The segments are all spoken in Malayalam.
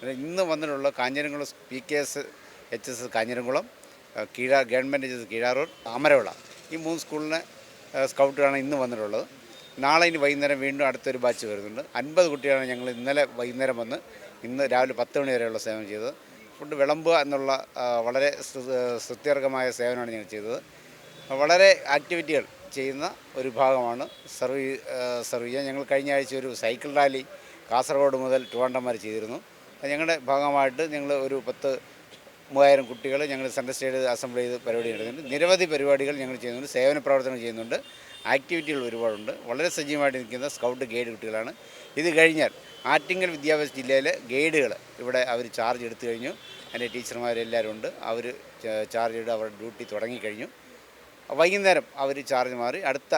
ഇന്ന് വന്നിട്ടുള്ള Kanjiramkulam PKS HS Kanjiramkulam, government HS Keezharoor, Amaravila ഈ 3 സ്കൂളിലെ സ്കൗട്ടുകളാണ് ഇന്ന് വന്നിട്ടുള്ളത്. നാളെ ഇനി വൈകുന്നേരം വീണ്ടും അടുത്തൊരു ബാച്ച് വരുന്നുണ്ട്. 50 കുട്ടികളാണ് ഞങ്ങൾ ഇന്നലെ വൈകുന്നേരം വന്ന് ഇന്ന് രാവിലെ 10 മണി വരെയുള്ള സേവനം ചെയ്തത്. ഫുഡ് വിളമ്പുക എന്നുള്ള വളരെ സ്തുത്യർഹമായ സേവനമാണ് ഞങ്ങൾ ചെയ്തത്. വളരെ ആക്ടിവിറ്റികൾ ചെയ്യുന്ന ഒരു ഭാഗമാണ് സർവ് ചെയ്യുക. ഞങ്ങൾ കഴിഞ്ഞ ആഴ്ച ഒരു സൈക്കിൾ റാലി കാസർഗോഡ് മുതൽ ട്രിവാൻഡ്രം വരെ ചെയ്തിരുന്നു. ഞങ്ങളുടെ ഭാഗമായിട്ട് ഞങ്ങൾ ഒരു 3000 കുട്ടികൾ ഞങ്ങൾ സെൻട്രൽ സ്റ്റേഡിയത്തിൽ അസംബിൾ ചെയ്ത് പരിപാടി നടത്തുന്നുണ്ട്. നിരവധി പരിപാടികൾ ഞങ്ങൾ ചെയ്യുന്നുണ്ട്, സേവന പ്രവർത്തനങ്ങൾ ചെയ്യുന്നുണ്ട്, ആക്ടിവിറ്റികൾ ഒരുപാടുണ്ട്. വളരെ സജീവമായിട്ട് നിൽക്കുന്ന സ്കൗട്ട് ഗൈഡ് കുട്ടികളാണ്. ഇത് കഴിഞ്ഞാൽ ആറ്റിങ്ങൽ വിദ്യാഭ്യാസ ജില്ലയിലെ ഗൈഡുകൾ ഇവിടെ അവർ ചാർജ് എടുത്തു കഴിഞ്ഞു. അതിൻ്റെ ടീച്ചർമാരെല്ലാവരും ഉണ്ട്. അവർ ചാർജ് എടുത്ത് അവരുടെ ഡ്യൂട്ടി തുടങ്ങിക്കഴിഞ്ഞു. വൈകുന്നേരം അവർ ചാർജ് മാറി അടുത്ത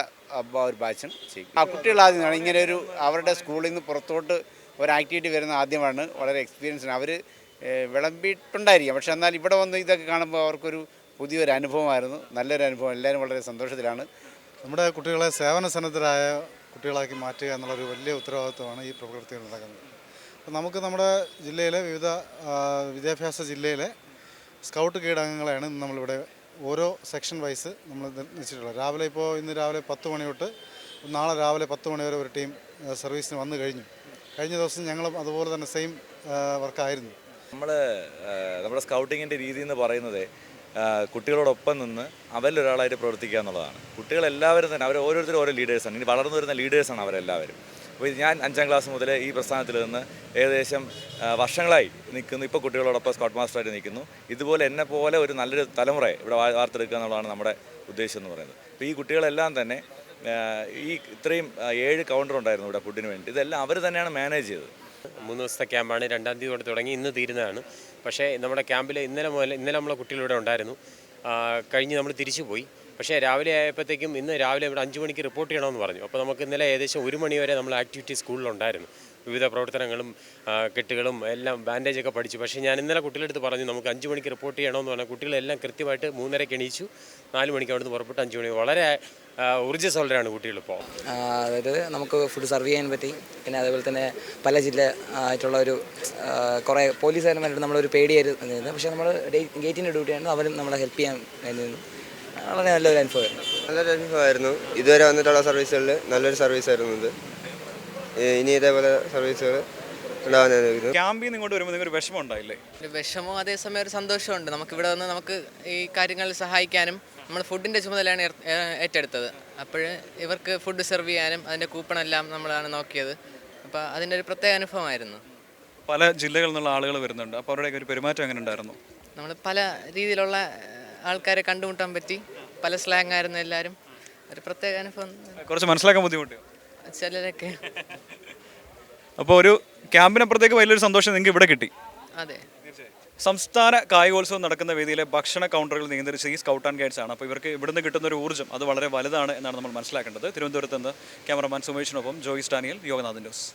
ഒരു ബാച്ചും ചെയ്യും. ആ കുട്ടികൾ ആദ്യമാണ് ഇങ്ങനെ ഒരു അവരുടെ സ്കൂളിൽ നിന്ന് പുറത്തോട്ട് ഒരു ആക്ടിവിറ്റി വരുന്ന ആദ്യമാണ്. വളരെ എക്സ്പീരിയൻസാണ്. അവർ വിളമ്പിയിട്ടുണ്ടായിരിക്കാം, പക്ഷേ എന്നാൽ ഇവിടെ വന്ന് ഇതൊക്കെ കാണുമ്പോൾ അവർക്കൊരു പുതിയൊരു അനുഭവമായിരുന്നു, നല്ലൊരു അനുഭവം. എല്ലാവരും വളരെ സന്തോഷത്തിലാണ്. നമ്മുടെ കുട്ടികളെ സേവന സന്നദ്ധരായ കുട്ടികളാക്കി മാറ്റുക എന്നുള്ളൊരു വലിയ ഉത്തരവാദിത്വമാണ് ഈ പ്രവൃത്തികൾ നടക്കുന്നത്. അപ്പോൾ നമുക്ക് നമ്മുടെ ജില്ലയിലെ വിവിധ വിദ്യാഭ്യാസ ജില്ലയിലെ സ്കൗട്ട് ഗൈഡ് അംഗങ്ങളെയാണ് നമ്മളിവിടെ ഓരോ സെക്ഷൻ വൈസ് നമ്മൾ നിശ്ചയിച്ചിട്ടുള്ളത്. ഇന്ന് രാവിലെ 10 മണി തൊട്ട് നാളെ രാവിലെ 10 മണി വരെ ഒരു ടീം സർവീസിന് വന്നു കഴിഞ്ഞു. കഴിഞ്ഞ ദിവസം ഞങ്ങളും അതുപോലെ തന്നെ സെയിം വർക്കായിരുന്നു. നമ്മുടെ സ്കൗട്ടിങ്ങിൻ്റെ രീതി എന്ന് പറയുന്നത് കുട്ടികളോടൊപ്പം നിന്ന് അവരിലൊരാളായിട്ട് പ്രവർത്തിക്കുക എന്നുള്ളതാണ്. കുട്ടികളെല്ലാവരും തന്നെ ഓരോരുത്തരും ഓരോ ലീഡേഴ്സാണ്. ഇനി വളർന്നു വരുന്ന ലീഡേഴ്സാണ് അവരെല്ലാവരും. അപ്പോൾ ഞാൻ 5ാം ക്ലാസ് മുതൽ ഈ പ്രസ്ഥാനത്തിൽ നിന്ന് ഏകദേശം വർഷങ്ങളായി നിൽക്കുന്നു. ഇപ്പോൾ കുട്ടികളോടൊപ്പം സ്കൗട്ട് മാസ്റ്ററായിട്ട് നിൽക്കുന്നു. ഇതുപോലെ എന്നെ പോലെ ഒരു നല്ലൊരു തലമുറയെ ഇവിടെ വാർത്തെടുക്കുക എന്നുള്ളതാണ് നമ്മുടെ ഉദ്ദേശം എന്ന് പറയുന്നത്. അപ്പോൾ ഈ കുട്ടികളെല്ലാം തന്നെ ഇത്രയും 7 കൗണ്ടർ ഉണ്ടായിരുന്നു ഇവിടെ ഫുഡിന് വേണ്ടി. ഇതെല്ലാം അവർ തന്നെയാണ് മാനേജ് ചെയ്തത്. 3 ദിവസത്തെ ക്യാമ്പാണ്. 2-ാം തീയതി തൊട്ട് തുടങ്ങി, ഇന്ന് തീരുന്നതാണ്. പക്ഷേ നമ്മുടെ ക്യാമ്പിൽ ഇന്നലെ നമ്മളെ കുട്ടികളിവിടെ ഉണ്ടായിരുന്നു. കഴിഞ്ഞ് നമ്മൾ തിരിച്ചു പോയി. പക്ഷേ രാവിലെ ആയപ്പോഴത്തേക്കും ഇന്ന് രാവിലെ ഇവിടെ 5 മണിക്ക് റിപ്പോർട്ട് ചെയ്യണമെന്ന് പറഞ്ഞു. അപ്പോൾ നമുക്ക് ഇന്നലെ ഏകദേശം 1 മണി വരെ നമ്മൾ ആക്ടിവിറ്റി സ്കൂളിലുണ്ടായിരുന്നു. വിവിധ പ്രവർത്തനങ്ങളും കെട്ടുകളും എല്ലാം ബാൻഡേജൊക്കെ പഠിച്ചു. പക്ഷേ ഞാൻ ഇന്നലെ കുട്ടികളെടുത്ത് പറഞ്ഞു നമുക്ക് 5 മണിക്ക് റിപ്പോർട്ട് ചെയ്യണമെന്ന് പറഞ്ഞാൽ കുട്ടികളെല്ലാം കൃത്യമായിട്ട് 3:30-ക്ക് എണീച്ചു. 4 മണിക്ക് അവിടുന്ന് പുറപ്പെട്ട് 5 മണി വളരെ ഊർജ്ജസ്വലരാണ് കുട്ടികളിപ്പോൾ. അതായത് നമുക്ക് ഫുഡ് സർവ് ചെയ്യാൻ പറ്റി. പിന്നെ അതേപോലെ തന്നെ പല ജില്ല ആയിട്ടുള്ള ഒരു കുറേ പോലീസുകാരന്മാരുടെ നമ്മളൊരു പേടിയായിരുന്നു. പക്ഷേ നമ്മൾ ഗേറ്റിൻ്റെ ഡ്യൂട്ടിയാണ്, അവരും നമ്മളെ ഹെൽപ്പ് ചെയ്യാൻ വേണ്ടിയിരുന്നു. വളരെ നല്ലൊരു അനുഭവമായിരുന്നു. ഇതുവരെ വന്നിട്ടുള്ള സർവീസുകളിൽ നല്ലൊരു സർവീസായിരുന്നു ഇത്. ഇനി ഇതേപോലെ സർവീസുകൾ ഉണ്ടാകാനായിരുന്നു. ക്യാമ്പിൽ നിന്ന് ഇങ്ങോട്ട് വരുമ്പോൾ നിങ്ങൾക്ക് വിഷമം ഉണ്ടായില്ലേ? വിഷമവും അതേസമയം ഒരു സന്തോഷമുണ്ട്. നമുക്കിവിടെ വന്ന് നമുക്ക് ഈ കാര്യങ്ങളിൽ സഹായിക്കാനും നമ്മൾ ഫുഡിൻ്റെ ചുമതലയാണ് ഏറ്റെടുത്തത്. അപ്പോൾ ഇവർക്ക് ഫുഡ് സെർവ് ചെയ്യാനും അതിൻ്റെ കൂപ്പണെല്ലാം നമ്മളാണ് നോക്കിയത്. അപ്പോൾ അതിൻ്റെ ഒരു പ്രത്യേക അനുഭവമായിരുന്നു. പല ജില്ലകളിൽ നിന്നുള്ള ആളുകൾ വരുന്നുണ്ട്. അപ്പോൾ അവരുടെയൊക്കെ ഒരു പെരുമാറ്റം എങ്ങനെ ഉണ്ടായിരുന്നു? നമ്മൾ പല രീതിയിലുള്ള ആൾക്കാരെ കണ്ടുമുട്ടാൻ പറ്റി. പല സ്ലാങ് ആയിരുന്നു എല്ലാവരും. ഒരു പ്രത്യേക അനുഭവം. കുറച്ച് മനസ്സിലാക്കാൻ ബുദ്ധിമുട്ടിയോ? ചിലരൊക്കെ. അപ്പോൾ ഒരു ക്യാമ്പിനപ്പുറത്തേക്ക് വലിയൊരു സന്തോഷം നിങ്ങൾക്ക് ഇവിടെ കിട്ടി. അതെ. സംസ്ഥാന കായികോത്സവം നടക്കുന്ന വേദിയിലെ ഭക്ഷണ കൗണ്ടറുകൾ നിയന്ത്രിച്ച ഈ സ്കൗട്ട് ആൻഡ് ഗൈഡ്സ് ആണ്. അപ്പോൾ ഇവർക്ക് ഇവിടുന്ന് കിട്ടുന്ന ഒരു ഊർജ്ജം അത് വളരെ വലുതാണ് എന്നാണ് നമ്മൾ മനസ്സിലാക്കേണ്ടത്. തിരുവനന്തപുരത്ത് നിന്ന് ക്യാമറമാൻ സുമേഷിനൊപ്പം ജോയിസ് ഡാനിയൽ, യോഗനാഥൻ ന്യൂസ്.